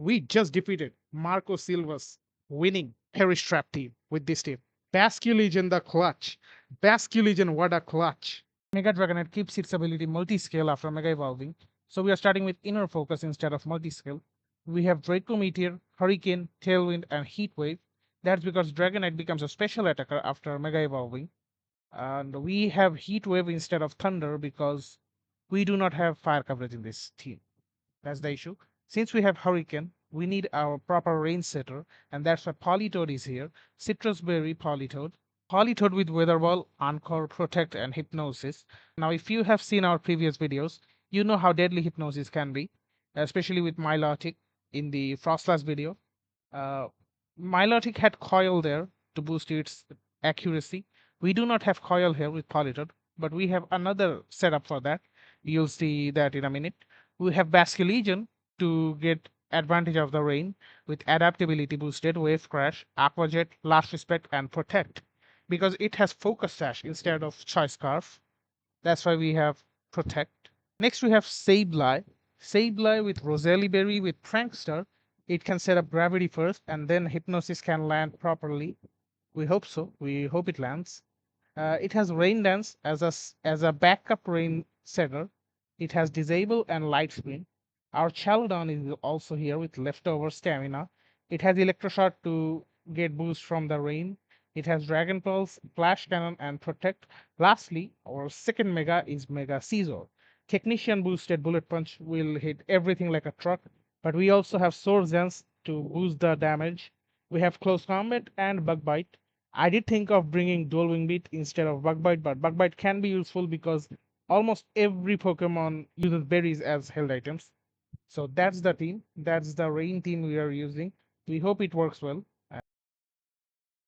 We just defeated Marco Silva's winning Perish Trap team with this team. Basculegion the clutch. Basculegion, what a clutch. Mega Dragonite keeps its ability multi-scale after Mega Evolving, so we are starting with Inner Focus instead of multi-scale. We have Draco Meteor, Hurricane, Tailwind, and Heat Wave. That's because Dragonite becomes a special attacker after Mega Evolving. And we have Heat Wave instead of Thunder because we do not have fire coverage in this team. That's the issue. Since we have Hurricane, we need our proper range setter, and that's why Politoed is here. Citrus Berry Politoed. Politoed with Weather Ball, Encore, Protect, and Hypnosis. Now, if you have seen our previous videos, you know how deadly Hypnosis can be, especially with Milotic in the Frostlass video. Uh, Milotic had Coil there to boost its accuracy. We do not have Coil here with Politoed, but we have another setup for that. You'll see that in a minute. We have Basculegion to get advantage of the rain with adaptability boosted, Wave Crash, Aqua Jet, Last Respect, and Protect. Because it has Focus Sash instead of Choice Scarf. That's why we have Protect. Next we have Sableye. Sableye with Rosalie Berry with Prankster. It can set up Gravity first and then Hypnosis can land properly. We hope so. We hope it lands. It has Rain Dance as a backup rain setter. It has Disable and Light Spin. Our Showdown is also here with leftover stamina. It has Electroshock to get boost from the rain. It has Dragon Pulse, Flash Cannon, and Protect. Lastly, our second Mega is Mega Scizor. Technician boosted Bullet Punch will hit everything like a truck, but we also have Swords Dance to boost the damage. We have Close Combat and Bug Bite. I did think of bringing Dual Wing Beat instead of Bug Bite, but Bug Bite can be useful because almost every Pokemon uses berries as held items. So that's the team. That's the rain team we are using. We hope it works well.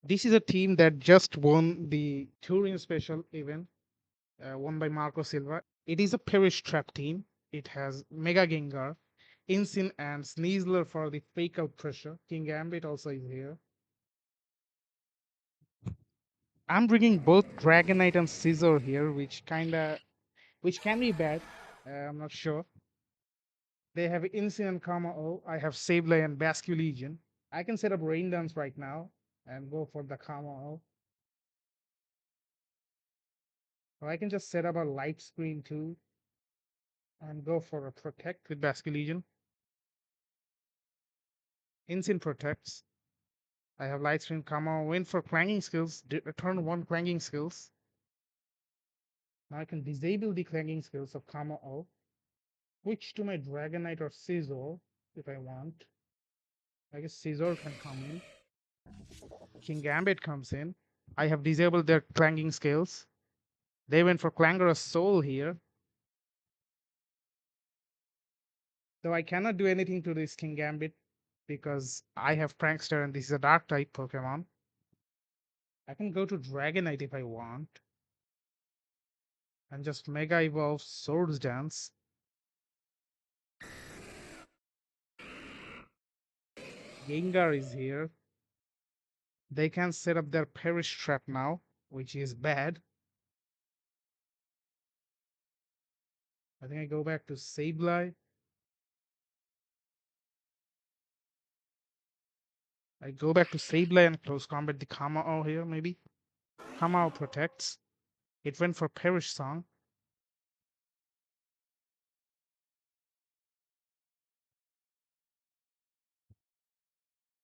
This is a team that just won the Turin Special event, won by Marco Silva. It is a Perish Trap team. It has Mega Gengar, Incin, and Sneasler for the fake out pressure. King Gambit also is here. I'm bringing both Dragonite and Scizor here, which can be bad. I'm not sure. They have Incin and Kama O. I have Sableye and Basculegion. I can set up Rain Dance right now and go for the Kama O. Or I can just set up a light screen too and go for a Protect with Basculegion. Incin protects. I have light screen Kama O. Win for clanging skills. Return one clanging skills. Now I can disable the clanging skills of Kama O. Switch to my Dragonite or Scizor if I want. I guess Scizor can come in. King Gambit comes in. I have disabled their clanging skills. They went for Clangorous Soul here. Though I cannot do anything to this King Gambit because I have Prankster and this is a Dark type Pokemon. I can go to Dragonite if I want. And just Mega Evolve Swords Dance. Gengar is here. They can set up their Perish Trap now, which is bad. I think I go back to Sableye. I go back to Sableye and close combat the Kamao here, maybe. Kamao protects. It went for Perish Song.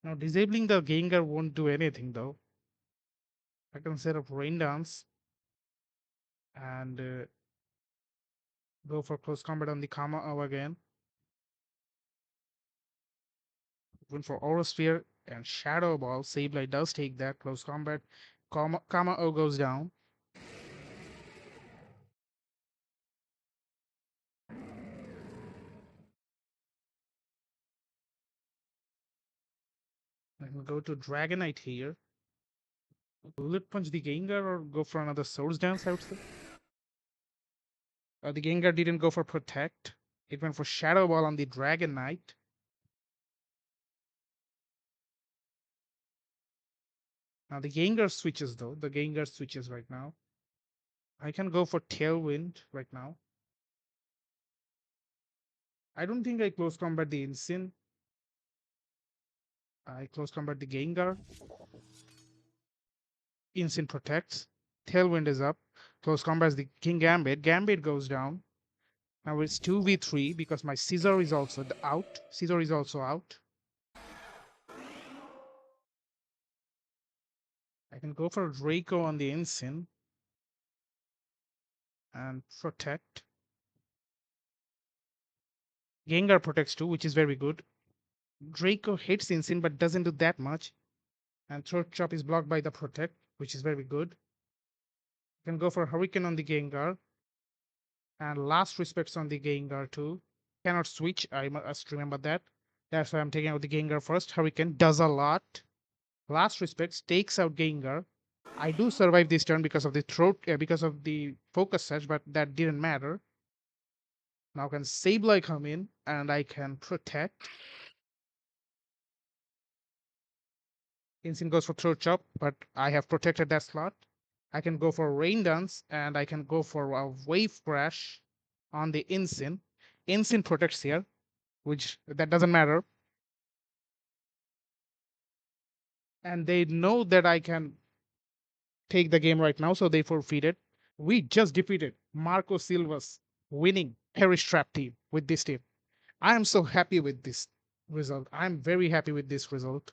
Now disabling the Gengar won't do anything though. I can set up Rain Dance and go for close combat on the Kamao again. Went for Aura Sphere and Shadow Ball. Sableye does take that close combat. Kamao goes down. I can go to Dragonite here. Bullet Punch the Gengar or go for another Swords Dance, I would say. The Gengar didn't go for Protect. It went for Shadow Ball on the Dragonite. Now the Gengar switches though. The Gengar switches right now. I can go for Tailwind right now. I don't think I close combat the Incin. I close combat the Gengar. Instant protects. Tailwind is up. Close combat is the King Gambit. Gambit goes down. Now it's 2v3 because my Scizor is also out. Scizor is also out. I can go for Draco on the Instant and protect. Gengar protects too, which is very good. Draco hits Instant but doesn't do that much. And Throat Chop is blocked by the protect, which is very good. I can go for Hurricane on the Gengar. And last respects on the Gengar too. Cannot switch, I must remember that. That's why I'm taking out the Gengar first. Hurricane does a lot. Last respects takes out Gengar. I do survive this turn because of the because of the focus search, but that didn't matter. Now can Sableye come in and I can protect. Instant goes for Throat Chop, but I have protected that slot. I can go for Rain Dance and I can go for a Wave Crash on the Instant. Instant protects here, which that doesn't matter. And they know that I can take the game right now, so they forfeited. We just defeated Marco Silva's winning Perish Trap team with this team. I am so happy with this result. I'm very happy with this result.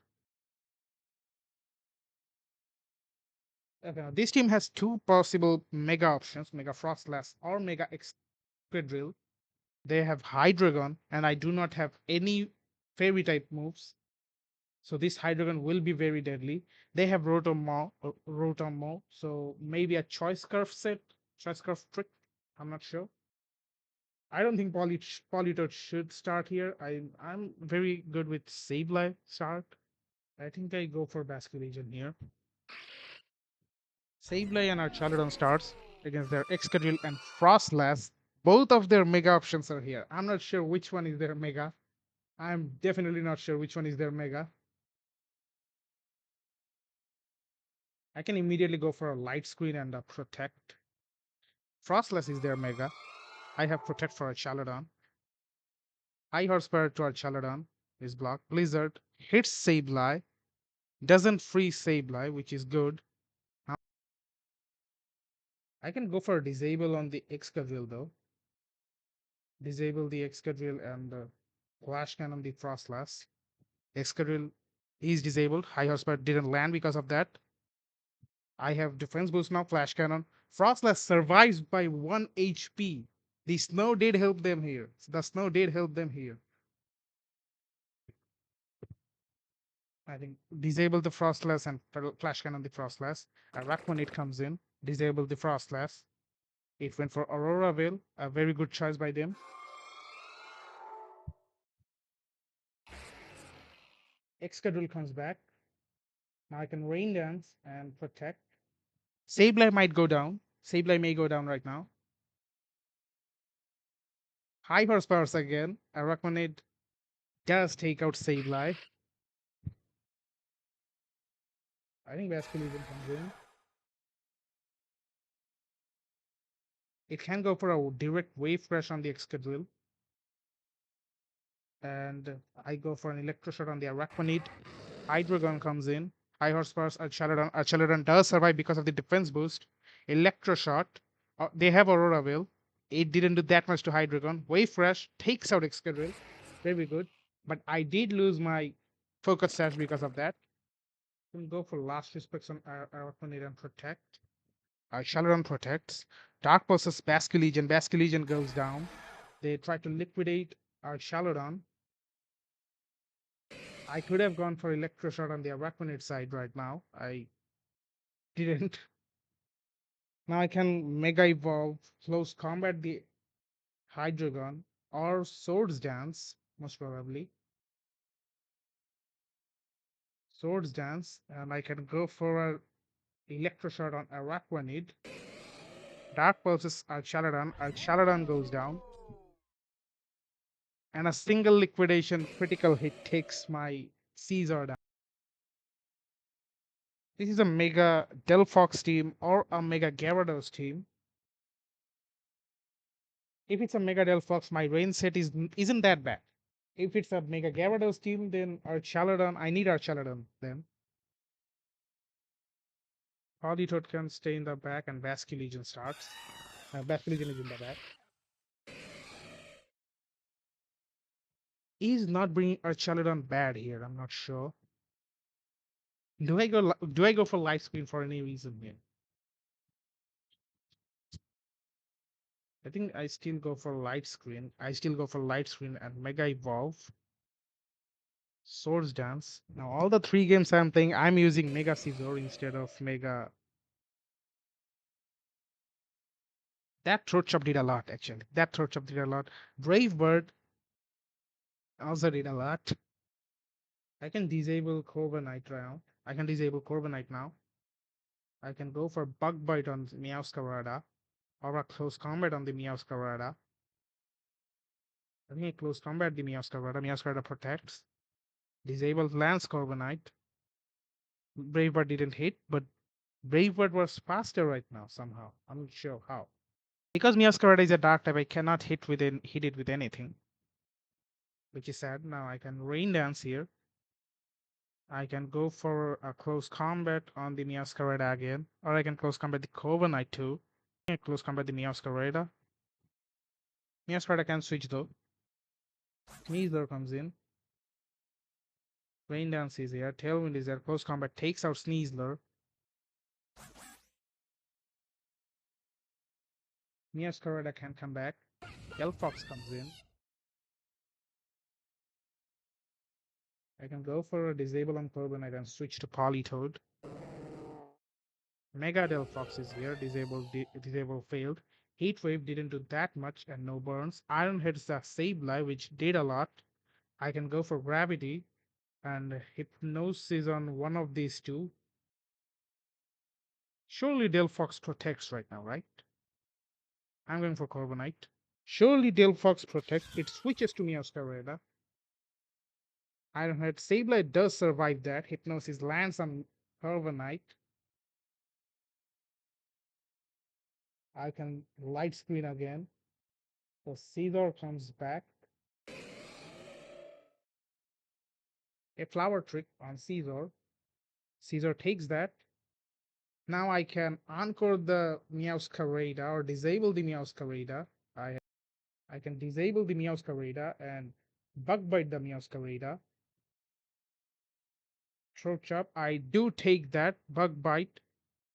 Okay, this team has two possible mega options, Mega Froslass or Mega Excadrill. They have Hydreigon, and I do not have any fairy type moves. So this Hydreigon will be very deadly. They have Rotom, so maybe a Choice Scarf set, Choice Scarf trick. I'm not sure. I don't think Politoed should start here. I'm very good with Sableye start. I think I go for Basculegion here. Sableye and Archaludon starts against their Excadrill and Froslass. Both of their mega options are here. I'm not sure which one is their mega. I'm definitely not sure which one is their mega. I can immediately go for a Light Screen and a Protect. Frostless is their mega. I have Protect for Archaludon. High Horsepower to Archaludon is blocked. Blizzard hits Sableye. Doesn't freeze Sableye, which is good. I can go for a Disable on the Excadrill though. Disable the Excadrill and Flash Cannon on the Frostlass. Excadrill is disabled. High Horsepower didn't land because of that. I have Defense Boost now, Flash Cannon. Frostlass survives by 1 HP. The snow did help them here. The snow did help them here. I think disable the Frostlass and Flash Cannon the Frostlass. Arachmonite comes in, disable the Frostlass. It went for Aurora Veil, a very good choice by them. Excadrill comes back. Now I can Rain Dance and protect. Sableye might go down. Sableye may go down right now. High Horsepowers again. Arachmonite does take out Sableye. I think Basculegion comes in. It can go for a direct Wave Crash on the Excadrill. And I go for an Electroshock on the Arachmonite. Hydreigon comes in. High Horsepower Archaludon. Archaludon does survive because of the defense boost. Electroshot. They have Aurora Veil. It didn't do that much to Hydreigon. Wave Crash takes out Excadrill. Very good. But I did lose my focus sash because of that. We'll go for last respects on Arachmonite and protect. Archaludon protects. Dark Pulses Basculegion. Basculegion goes down. They try to liquidate Archaludon. I could have gone for Electroshot on the Arachmonite side right now. I didn't. Now I can Mega Evolve, Close Combat the Hydreigon, or Swords Dance, most probably. Swords Dance, and I can go for a Electroshot on Arachmonite. Dark Pulses Archaludon. Archaludon goes down. And a single liquidation critical hit takes my Scizor down. This is a Mega Delphox team or a Mega Gyarados team. If it's a Mega Delphox, my rain set isn't that bad. If it's a Mega Gyarados team, then our Chaladon, I need our Chaladon then. Politoed can stay in the back and Basculegion starts. Basculegion is in the back. He's not bringing our Chaladon bad here, I'm not sure. Do I go for light screen for any reason here? I think I still go for light screen. I still go for light screen and Mega Evolve. Swords Dance. Now all the 3 games I'm playing, I'm using Mega Scizor instead of Mega. That throat chop did a lot actually. That throat chop did a lot. Brave Bird also did a lot. I can disable Corviknight now. I can disable Corviknight now. I can go for Bug Bite on Meowscarada or a close combat on the Meowscarada. I think a close combat the Meowscarada. Meowscarada protects. Disabled Lance Corviknight. Brave Bird didn't hit, but Brave Bird was faster right now somehow. I'm not sure how. Because Meowscarada is a dark type, I cannot hit it with anything, which is sad. Now I can Rain Dance here. I can go for a close combat on the Meowscarada again, or I can close combat the Corviknight too. I can close combat the Meowscarada. Meowscarada can switch though. Sneasler comes in. Rain Dance is here. Tailwind is here. Close combat takes out Sneasler. Meowscarada can come back. Delphox comes in. I can go for a disable on Corviknight and switch to Politoed. Mega Delphox is here. Disable failed. Heat Wave didn't do that much and no burns. Iron Head's a Sableye, which did a lot. I can go for Gravity and Hypnosis on one of these two. Surely Delphox protects right now, right? I'm going for Corviknight. Surely Delphox protects. It switches to Meowscarada. Iron Head Sableye does survive that. Hypnosis lands on Corviknight. I can light screen again. So Scizor comes back. A Flower Trick on Scizor. Scizor takes that. Now I can encore the Meowscarada or disable the Meowscarada. I can disable the Meowscarada and Bug Bite the Meowscarada. Throat Chop. I do take that Bug Bite.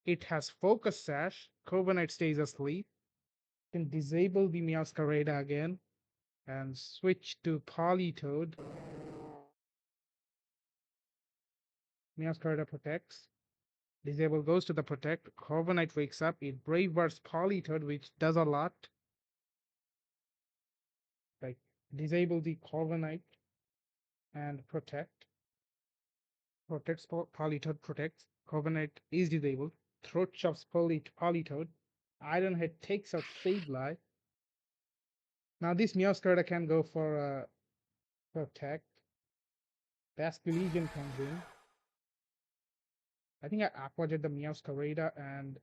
It has Focus Sash. Corviknight stays asleep. Can disable the Meowscarada again and switch to Politoed. Meowscarada protects. Disable goes to the protect. Corviknight wakes up. It Brave Birds Politoed, which does a lot. Like disable the Corviknight and protect. Protects Politoed protects. Corviknight is disabled. Throat chops Politoed. Iron Head takes out Sableye. Now this Meowscarada can go for protect. Basculegion comes in. I think I aquajet the Meowscarada and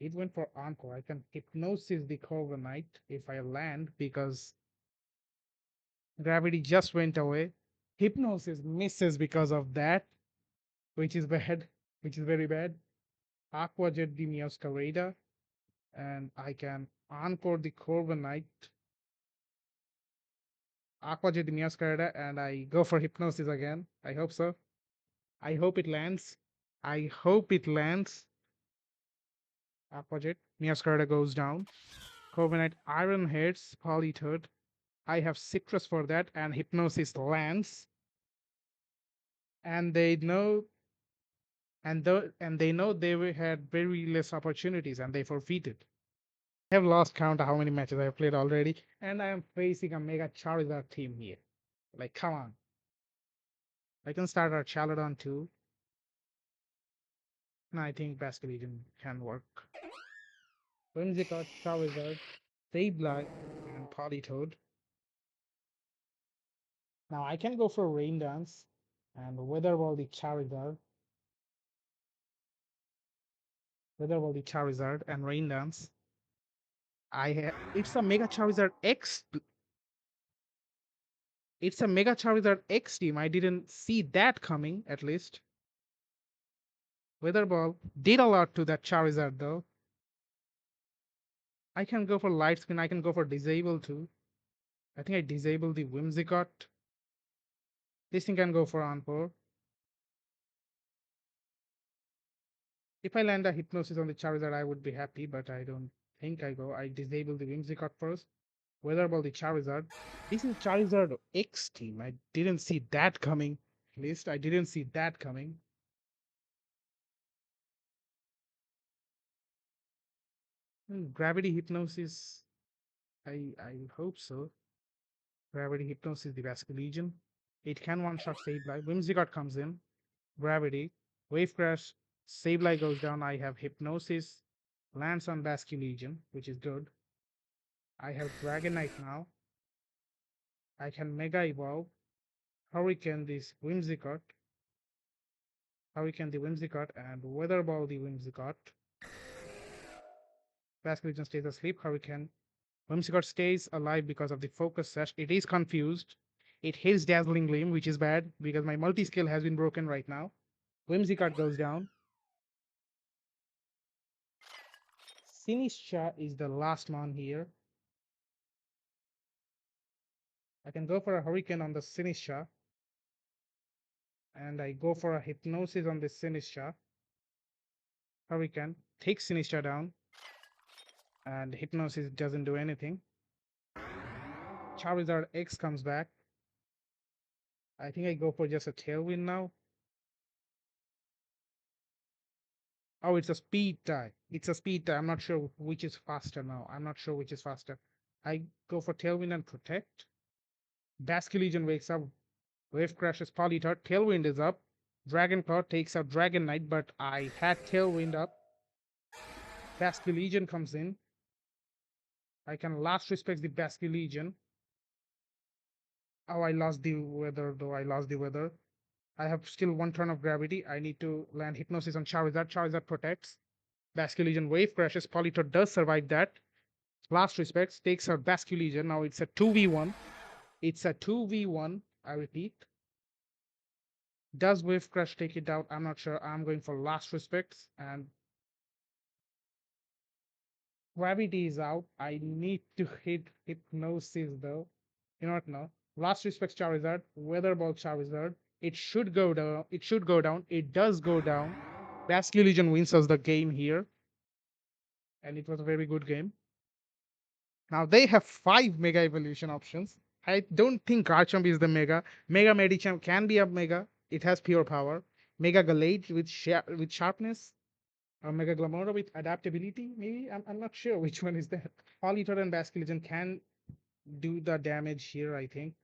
it went for Encore. I can Hypnosis the Corviknight if I land because Gravity just went away. Hypnosis misses because of that, which is bad, which is very bad. Aquajet the Meowscarada and I can Encore the Corviknight. Aquajet the Meowscarada and I go for Hypnosis again. I hope so. I hope it lands. I hope it lands. Aquajet. Meowscarada goes down. Corviknight Iron Heads Politoed. I have Citrus for that and Hypnosis lands. And they know they know they had very less opportunities and they forfeited. I have lost count of how many matches I have played already, and I am facing a Mega Charizard team here. Like, come on. I can start our Chaladon too. And I think Basculegion can work. Whimsicott, Charizard, Sableye, and Politoed. Now I can go for Rain Dance and Weather Ball the Charizard. Weather Ball the Charizard and Rain Dance. It's a Mega Charizard X. It's a Mega Charizard X team. I didn't see that coming, at least. Weather Ball did a lot to that Charizard, though. I can go for Light Spin. I can go for Disable, too. I think I disable the Whimsicott. This thing can go for Encore. If I land a Hypnosis on the Charizard, I would be happy, but I don't think I go. I disable the Whimsicott first. Weather Ball the Charizard. This is Charizard X team. I didn't see that coming. At least I didn't see that coming. Gravity Hypnosis. I hope so. Gravity Hypnosis the Vascular Legion. It can one-shot Sableye. Whimsicott comes in. Gravity. Wave Crash. Sableye goes down. I have Hypnosis. Lands on Vascular Legion, which is good. I have Dragonite now. I can Mega Evolve. Hurricane this Whimsicott. Hurricane the Whimsicott and Weather Ball the Whimsicott. Vascular Legion stays asleep. Hurricane. Whimsicott stays alive because of the focus sash. It is confused. It hits Dazzling Gleam, which is bad because my multi-skill has been broken right now. Whimsicott goes down. Sinistra is the last one here. I can go for a Hurricane on the Sinistra. And I go for a Hypnosis on the Sinistra. Hurricane takes Sinistra down. And Hypnosis doesn't do anything. Charizard X comes back. I think I go for just a Tailwind now. Oh, it's a speed tie. It's a speed tie. I'm not sure which is faster now. I'm not sure which is faster. I go for Tailwind and Protect. Basque Legion wakes up. Wave crashes Politoed. Tailwind is up. Dragon Claw takes out Dragonite, but I had Tailwind up. Basque Legion comes in. I can last respect the Basque Legion. Oh, I lost the weather, though. I lost the weather. I have still one turn of gravity. I need to land Hypnosis on Charizard. Charizard protects. Basque Legion wave crashes. Politoed does survive that. Last respects takes out Basque Legion. Now it's a 2v1. It's a 2v1. I repeat. Does wave crash take it out? I'm not sure. I'm going for last respects and gravity is out. I need to hit Hypnosis though. You know what? No. Last respects Charizard. Weather Ball Charizard. It should go down. It should go down. It does go down. Basque Legion wins us the game here, and it was a very good game. Now they have 5 Mega Evolution options. I don't think Garchomp is the Mega. Mega Medicham can be a Mega. It has pure power. Mega Galade with sharpness. Or Mega Glamora with adaptability. Maybe I'm not sure which one is that. Politoed and Basque Legion can do the damage here. I think.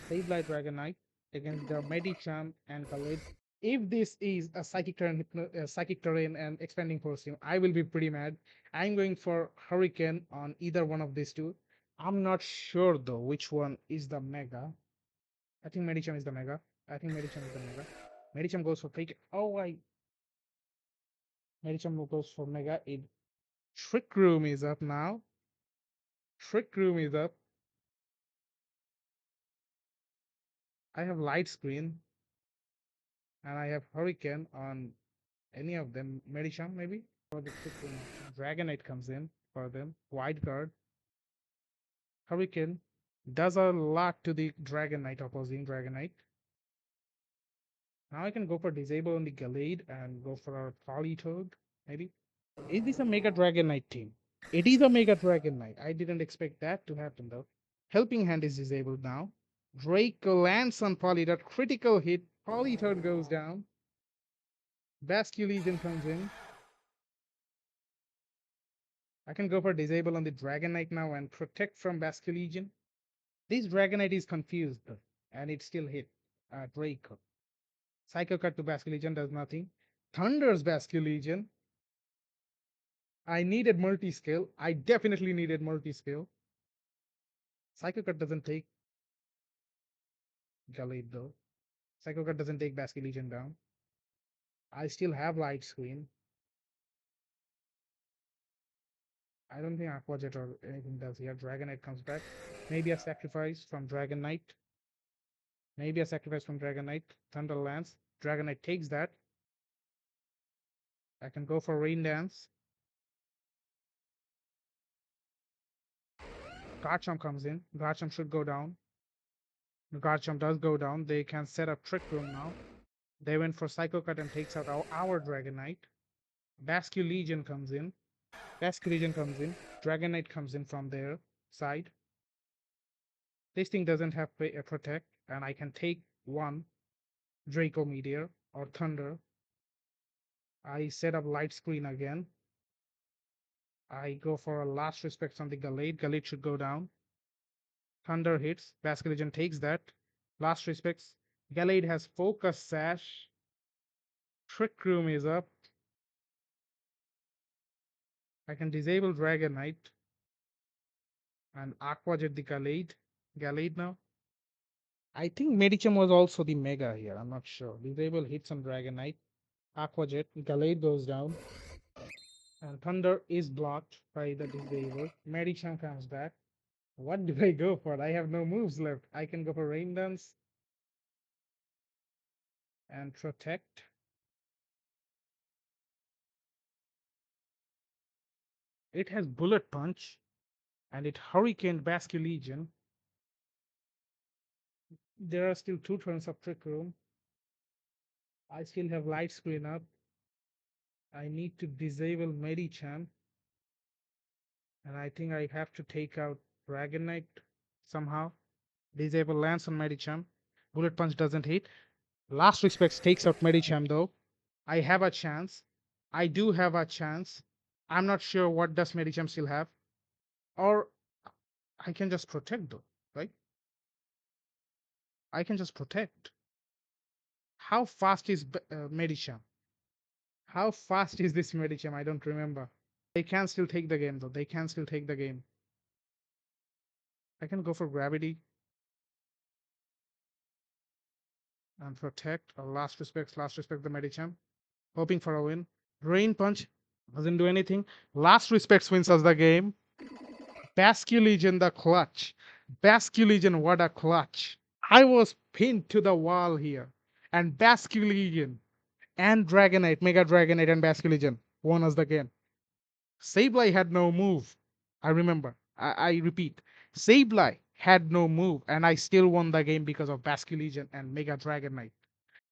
Sableye Dragonite against the Medicham and Galade. If this is a psychic terrain and expanding force team, I will be pretty mad. I'm going for Hurricane on either one of these two. I'm not sure though which one is the Mega. I think Medicham is the Mega. I think Medicham is the Mega. Medicham goes for fake. Oh, Medicham goes for Mega. Trick Room is up now. Trick Room is up. I have Light Screen and I have Hurricane on any of them. Medicham maybe for the Trick Room. Dragonite comes in for them. Wide card. Hurricane does a lot to the Dragonite, opposing Dragonite. Now I can go for Disable on the Galade and go for our Politoed, maybe. Is this a Mega Dragonite team? It is a Mega Dragonite. I didn't expect that to happen though. Helping Hand is disabled now. Draco lands on Politoed. Critical hit. Politoed goes down. Basque Legion comes in. I can go for Disable on the Dragonite now and protect from Basque Legion. This Dragonite is confused though, and it still hit Draco. Psycho Cut to Basque Legion does nothing. Thunder's Basque Legion. I needed multi-scale. I definitely needed multi-scale. Psycho Cut doesn't take Galade though. Psycho Cut doesn't take Basque Legion down. I still have Light Screen. I don't think Aqua Jet or anything does here. Dragonite comes back. Maybe a sacrifice from Dragonite. Maybe a sacrifice from Dragonite. Thunder Lance. Dragonite takes that. I can go for Rain Dance. Garchomp comes in. Garchomp should go down. Garchomp does go down. They can set up Trick Room now. They went for Psycho Cut and takes out our Dragonite. Basculegion comes in. Basculegion comes in. Dragonite comes in from their side. This thing doesn't have Protect, and I can take one Draco Meteor or Thunder. I set up Light Screen again. I go for a last respect on the Gallade. Gallade should go down. Thunder hits. Basculegion takes that. Last respects. Gallade has Focus Sash. Trick Room is up. I can disable Dragonite and Aqua Jet the Gallade. Gallade now. I think Medicham was also the Mega here. I'm not sure. Disable hits on Dragonite. Aqua Jet. Gallade goes down. And Thunder is blocked by the disable. Medicham comes back. What do I go for? I have no moves left. I can go for Rain Dance and Protect. It has Bullet Punch and it Hurricane Basculegion. There are still 2 turns of Trick Room. I still have Light Screen up. I need to disable Medicham. And I think I have to take out Dragonite somehow. Disable Lance on Medicham. Bullet Punch doesn't hit. Last Respects takes out Medicham though. I have a chance. I do have a chance. I'm not sure what does Medicham still have. Or I can just protect though, right? I can just protect. How fast is Medicham? How fast is this Medicham? I don't remember. They can still take the game though. They can still take the game. I can go for Gravity and protect. Or last respect the Medicham. Hoping for a win. Rain Punch doesn't do anything. Last respects wins us the game. Basculegion the clutch. Basculegion, what a clutch. I was pinned to the wall here. And Basculegion and Dragonite, Mega Dragonite and Basculegion won us the game. Sableye had no move. I remember. I repeat. Sableye had no move, and I still won the game because of Basculegion and Mega Dragonite.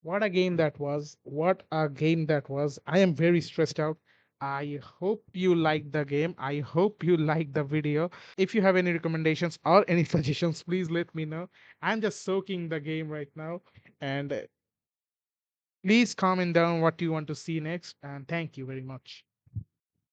What a game that was. What a game that was. I am very stressed out. I hope you like the game. I hope you like the video. If you have any recommendations or any suggestions, please let me know. I'm just soaking the game right now. And please comment down what you want to see next. And thank you very much.